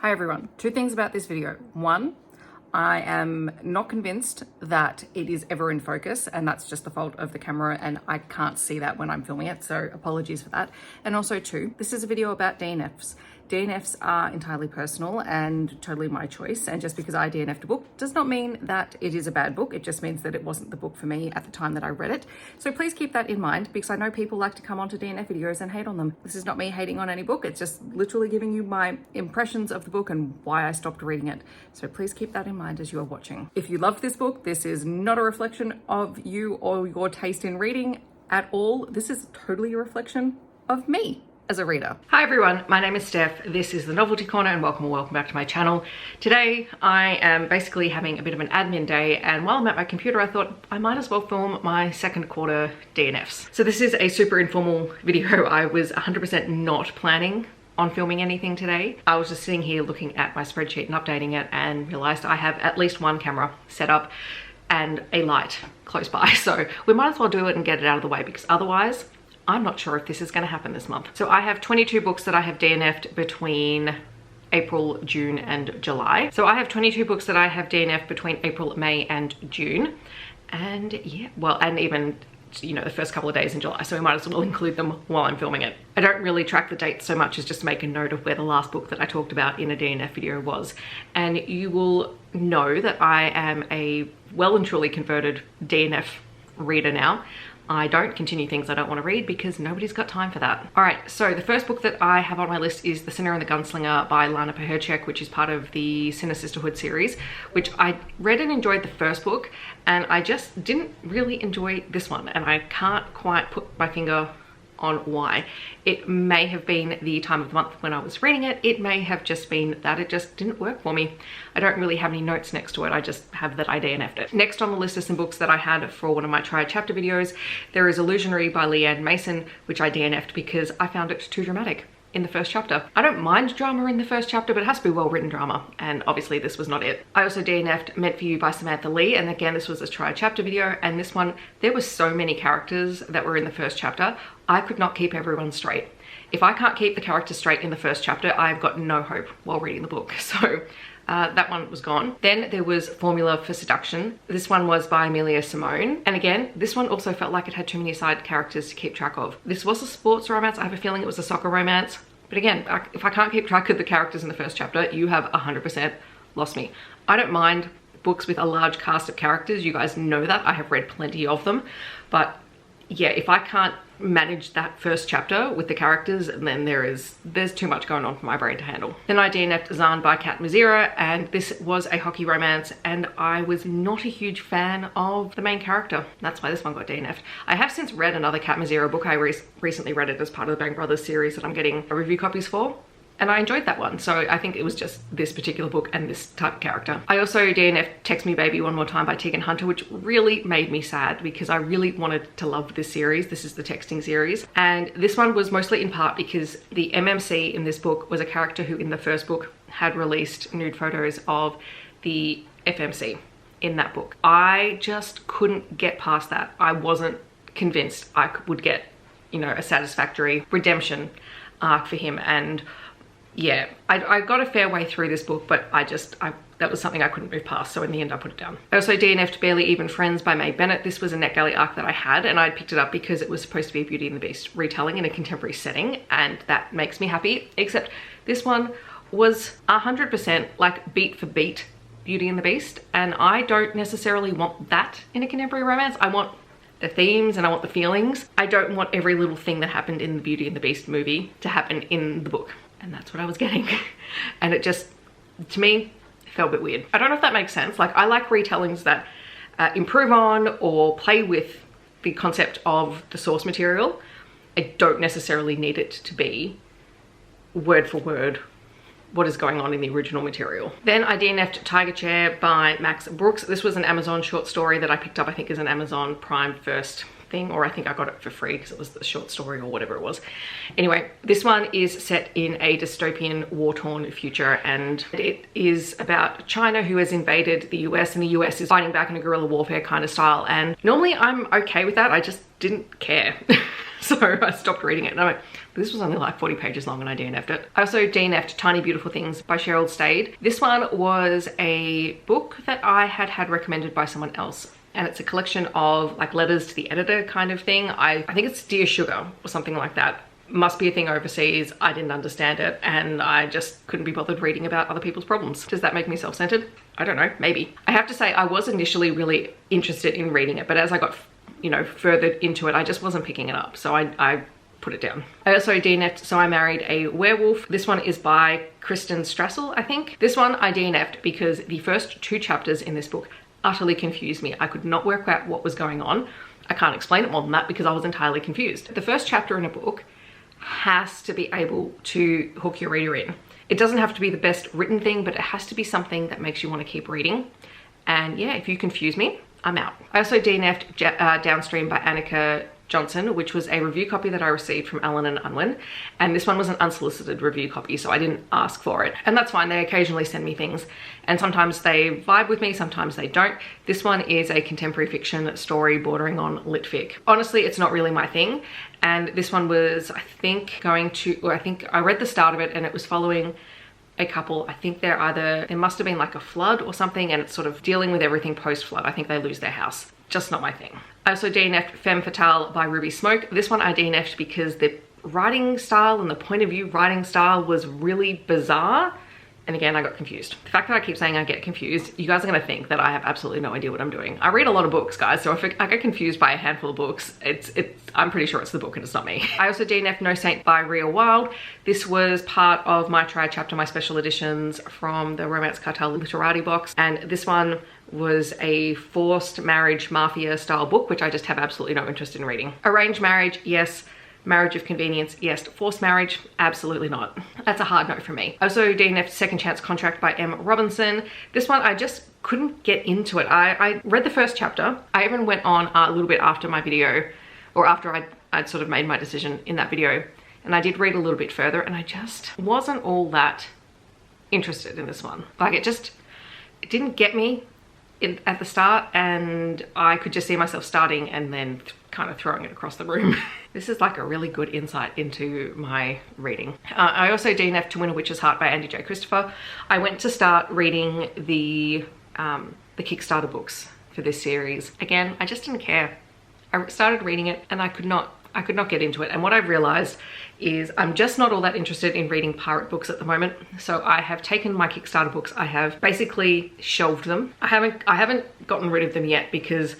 Hi everyone, two things about this video. One, I am not convinced that it is ever in focus, and that's just the fault of the camera, and I can't see that when I'm filming it, so apologies for that. And also two, this is a video about DNFs. DNFs are entirely personal and totally my choice, and just because I DNF'd a book does not mean that it is a bad book. It just means that it wasn't the book for me at the time that I read it. So please keep that in mind, because I know people like to come onto DNF videos and hate on them. This is not me hating on any book, it's just literally giving you my impressions of the book and why I stopped reading it. So please keep that in mind as you are watching. If you loved this book, this is not a reflection of you or your taste in reading at all. This is totally a reflection of me as a reader. Hi everyone, my name is Steph. This is the Novelty Corner and welcome back to my channel. Today I am basically having a bit of an admin day, and while I'm at my computer I thought I might as well film my second quarter DNFs. So this is a super informal video. I was 100% not planning on filming anything today. I was just sitting here looking at my spreadsheet and updating it and realized I have at least one camera set up and a light close by. So we might as well do it and get it out of the way, because otherwise I'm not sure if this is going to happen this month. So I have 22 books that I have DNF'd between April, June and July. So I have 22 books that I have DNF'd between April, May and June. And yeah, well, and even, you know, the first couple of days in July, so we might as well include them while I'm filming it. I don't really track the dates so much as just make a note of where the last book that I talked about in a DNF video was. And you will know that I am a well and truly converted DNF reader now. I don't continue things I don't want to read because nobody's got time for that. All right, so the first book that I have on my list is The Sinner and the Gunslinger by Lana, Pecherczyk, which is part of the Sinner Sisterhood series, which I read and enjoyed the first book, and I just didn't really enjoy this one, and I can't quite put my finger on why. It may have been the time of the month when I was reading it. It may have just been that it just didn't work for me. I don't really have any notes next to it. I just have that I DNF'd it. Next on the list are some books that I had for one of my triad chapter videos. There is Illusionary by Leann Mason, which I DNF'd because I found it too dramatic in the first chapter. I don't mind drama in the first chapter, but it has to be well-written drama, and obviously this was not it. I also DNF'd Meant for You by Samantha Leigh, and again this was a triad chapter video, and this one, there were so many characters that were in the first chapter, I could not keep everyone straight. If I can't keep the characters straight in the first chapter, I've got no hope while reading the book. So that one was gone. Then there was Formula for Seduction. This one was by Amelia, Simone. And again, this one also felt like it had too many side characters to keep track of. This was a sports romance. I have a feeling it was a soccer romance. But again, if I can't keep track of the characters in the first chapter, you have 100% lost me. I don't mind books with a large cast of characters. You guys know that. I have read plenty of them. But yeah, if I can't manage that first chapter with the characters, and then there's too much going on for my brain to handle. Then I DNF'd Zaan by Mizera, and this was a hockey romance, and I was not a huge fan of the main character. That's why this one got DNF'd. I have since read another Mizera book. I recently read it as part of the Bang Brothers series that I'm getting review copies for, and I enjoyed that one. So I think it was just this particular book and this type of character. I also DNF'd Text Me Baby One More Time by Teagan, which really made me sad because I really wanted to love this series. This is the texting series. And this one was mostly in part because the MMC in this book was a character who in the first book had released nude photos of the FMC in that book. I just couldn't get past that. I wasn't convinced I would get, you know, a satisfactory redemption arc for him. And yeah, I got a fair way through this book, but that was something I couldn't move past, so in the end I put it down. I also DNF'd Barely Even Friends by Bennett. This was a NetGalley arc that I had, and I picked it up because it was supposed to be a Beauty and the Beast retelling in a contemporary setting, and that makes me happy, except this one was 100% like beat for beat Beauty and the Beast, and I don't necessarily want that in a contemporary romance. I want the themes and I want the feelings. I don't want every little thing that happened in the Beauty and the Beast movie to happen in the book. And that's what I was getting. And it just, to me, felt a bit weird. I don't know if that makes sense. Like, I like retellings that improve on or play with the concept of the source material. I don't necessarily need it to be word for word what is going on in the original material. Then I DNF'd Tiger Chair by Max Brooks. This was an Amazon short story that I picked up, I think, as an Amazon Prime first thing, or I think I got it for free because it was the short story or whatever it was. Anyway, this one is set in a dystopian war-torn future, and it is about China who has invaded the US, and the US is fighting back in a guerrilla warfare kind of style. And normally I'm okay with that. I just didn't care. So I stopped reading it and I'm like, this was only like 40 pages long and I DNF'd it. I also DNF'd Tiny Beautiful Things by Cheryl Stayed. This one was a book that I had recommended by someone else. And it's a collection of like letters to the editor kind of thing. I think it's Dear Sugar or something like that. Must be a thing overseas. I didn't understand it and I just couldn't be bothered reading about other people's problems. Does that make me self-centered? I don't know, maybe. I have to say I was initially really interested in reading it, but as I got, you know, further into it, I just wasn't picking it up. So I put it down. I also DNF'd So I Married a Werewolf. This one is by Kristen Strassel, I think. This one I DNF'd because the first 2 chapters in this book utterly confused me. I could not work out what was going on. I can't explain it more than that because I was entirely confused. The first chapter in a book has to be able to hook your reader in. It doesn't have to be the best written thing, but it has to be something that makes you want to keep reading. And yeah, if you confuse me, I'm out. I also DNF'd Downstream by Annika Johansson, which was a review copy that I received from Alan and Unwin. And this one was an unsolicited review copy, so I didn't ask for it. And that's fine, they occasionally send me things. And sometimes they vibe with me, sometimes they don't. This one is a contemporary fiction story bordering on lit fic. Honestly, it's not really my thing. And this one was, I think, I read the start of it and it was following a couple. I think there must have been like a flood or something, and it's sort of dealing with everything post-flood. I think they lose their house. Just not my thing. I also DNF'd Femme Fatale by Ruby Smoke. This one I DNF'd because the writing style and the point of view writing style was really bizarre. And again, I got confused. The fact that I keep saying I get confused, you guys are gonna think that I have absolutely no idea what I'm doing. I read a lot of books, guys, so if I get confused by a handful of books, I'm pretty sure it's the book and it's not me. I also DNF'd No Saint by Ria Wilde. This was part of my tri-chapter, my special editions from the Romance Cartel Literati box. And this one was a forced marriage mafia style book, which I just have absolutely no interest in reading. Arranged marriage, yes. Marriage of convenience, yes. Forced marriage, absolutely not. That's a hard no for me. I also DNF'd Second Chance Contract by M. Robinson. This one, I just couldn't get into it. I read the first chapter. I even went on a little bit after my video, or after I'd sort of made my decision in that video, and I did read a little bit further, and I just wasn't all that interested in this one. Like it didn't get me at the start, and I could just see myself starting and then kind of throwing it across the room. This is like a really good insight into my reading. I also DNF'd To Win a Witch's Heart by Andie J. Christopher. I went to start reading the Kickstarter books for this series. Again, I just didn't care. I started reading it and I could not get into it. And what I've realized is I'm just not all that interested in reading pirate books at the moment. So I have taken my Kickstarter books, I have basically shelved them. I haven't gotten rid of them yet because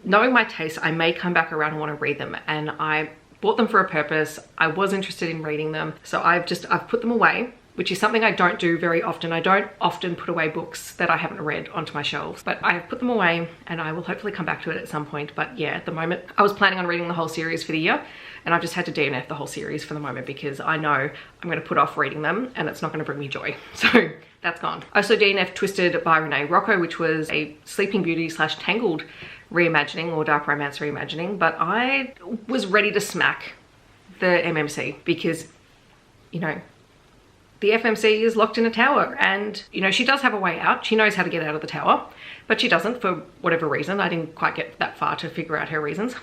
knowing my taste, I may come back around and want to read them, and I bought them for a purpose. I was interested in reading them, so I've put them away, which is something I don't do very often. I don't often put away books that I haven't read onto my shelves, but I have put them away and I will hopefully come back to it at some point. But yeah, at the moment, I was planning on reading the whole series for the year, and I've just had to DNF the whole series for the moment because I know I'm going to put off reading them and it's not going to bring me joy. So that's gone. I also DNF'd Twisted by Renee, Rocco, which was a Sleeping Beauty / Tangled reimagining or dark romance reimagining, but I was ready to smack the MMC because, you know, the FMC is locked in a tower, and you know, she does have a way out. She knows how to get out of the tower, but she doesn't for whatever reason. I didn't quite get that far to figure out her reasons.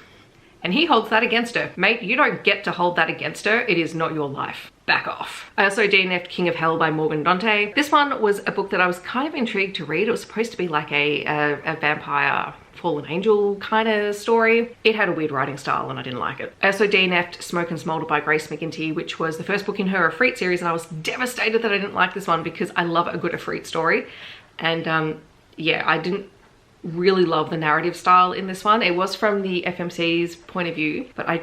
And he holds that against her. Mate, you don't get to hold that against her. It is not your life. Back off. I also DNF'd King of Hell by Morgan Dante. This one was a book that I was kind of intrigued to read. It was supposed to be like a vampire fallen angel kind of story. It had a weird writing style and I didn't like it. I also DNF'd Smoke and Smolder by Grace McGinty, which was the first book in her Ifrit series, and I was devastated that I didn't like this one because I love a good Ifrit story. And yeah, I didn't really love the narrative style in this one. It was from the FMC's point of view, but I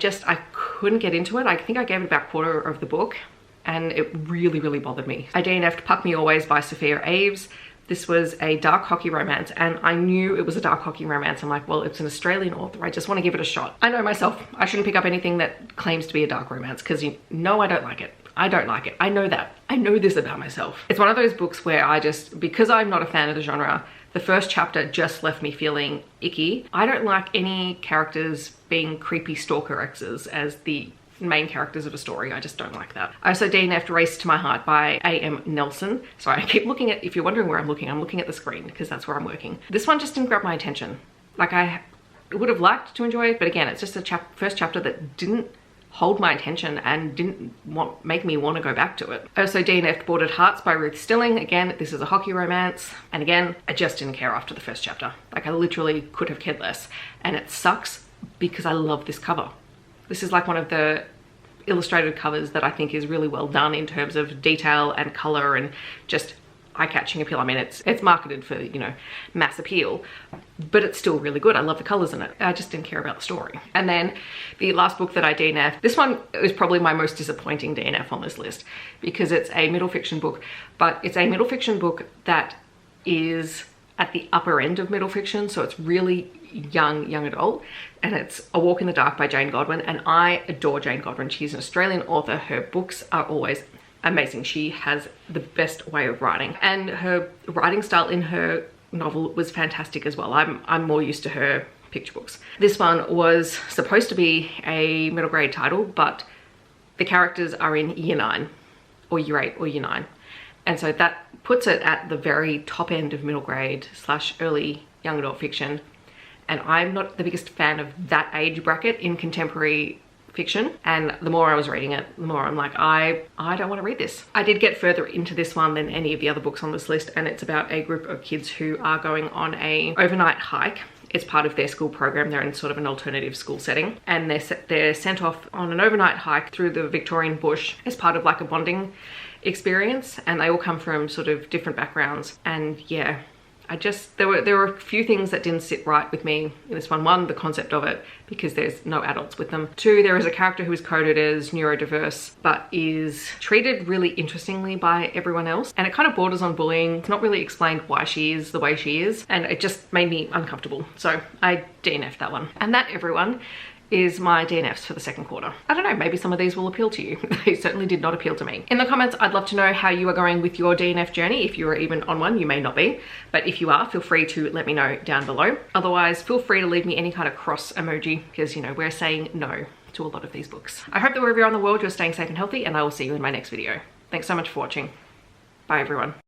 couldn't get into it. I think I gave it about a quarter of the book and it really bothered me. I DNF'd Puck Me Always by Sophia Aves. This was a dark hockey romance, and I knew it was a dark hockey romance. I'm like, well, it's an Australian author. I just want to give it a shot. I know myself. I shouldn't pick up anything that claims to be a dark romance because you know I don't like it. I don't like it. I know that. I know this about myself. It's one of those books where because I'm not a fan of the genre, the first chapter just left me feeling icky. I don't like any characters being creepy stalker exes as the main characters of a story. I just don't like that. I also DNF'd Race to My Heart by A.M. Nelson. Sorry, I keep looking at, if you're wondering where I'm looking at the screen because that's where I'm working. This one just didn't grab my attention. Like would have liked to enjoy it, but again, it's just a first chapter that didn't hold my attention and didn't make me want to go back to it. I also DNF'd Boarded Hearts by Ruth Stilling. Again, this is a hockey romance. And again, I just didn't care after the first chapter. Like, I literally could have cared less. And it sucks because I love this cover. This is like one of the illustrated covers that I think is really well done in terms of detail and color and just eye-catching appeal. I mean, it's marketed for, you know, mass appeal, but it's still really good. I love the colors in it. I just didn't care about the story. And then the last book that I DNF'd, this one is probably my most disappointing DNF on this list because it's a middle fiction book, but it's a middle fiction book that is at the upper end of middle fiction, so it's really young adult, and it's A Walk in the Dark by Jane Godwin, and I adore Jane Godwin. She's an Australian author. Her books are always amazing. She has the best way of writing, and her writing style in her novel was fantastic as well. I'm more used to her picture books. This one was supposed to be a middle grade title, but the characters are in year 9 or year 8 or year 9, and so that puts it at the very top end of middle grade / early young adult fiction, and I'm not the biggest fan of that age bracket in contemporary fiction. And the more I was reading it, the more I'm like, I don't want to read this. I did get further into this one than any of the other books on this list, and it's about a group of kids who are going on a overnight hike. It's part of their school program. They're in sort of an alternative school setting, and they're sent off on an overnight hike through the Victorian bush as part of like a bonding experience, and they all come from sort of different backgrounds. And yeah, there were a few things that didn't sit right with me in this one. One, the concept of it, because there's no adults with them. Two, there is a character who is coded as neurodiverse but is treated really interestingly by everyone else, and it kind of borders on bullying. It's not really explained why she is the way she is, and it just made me uncomfortable, so I DNF'd that one. And that, everyone, is my DNFs for the second quarter. I don't know, maybe some of these will appeal to you. They certainly did not appeal to me. In the comments, I'd love to know how you are going with your DNF journey. If you are even on one, you may not be, but if you are, feel free to let me know down below. Otherwise, feel free to leave me any kind of cross emoji, because, you know, we're saying no to a lot of these books. I hope that wherever you're in the world, you're staying safe and healthy, and I will see you in my next video. Thanks so much for watching. Bye, everyone.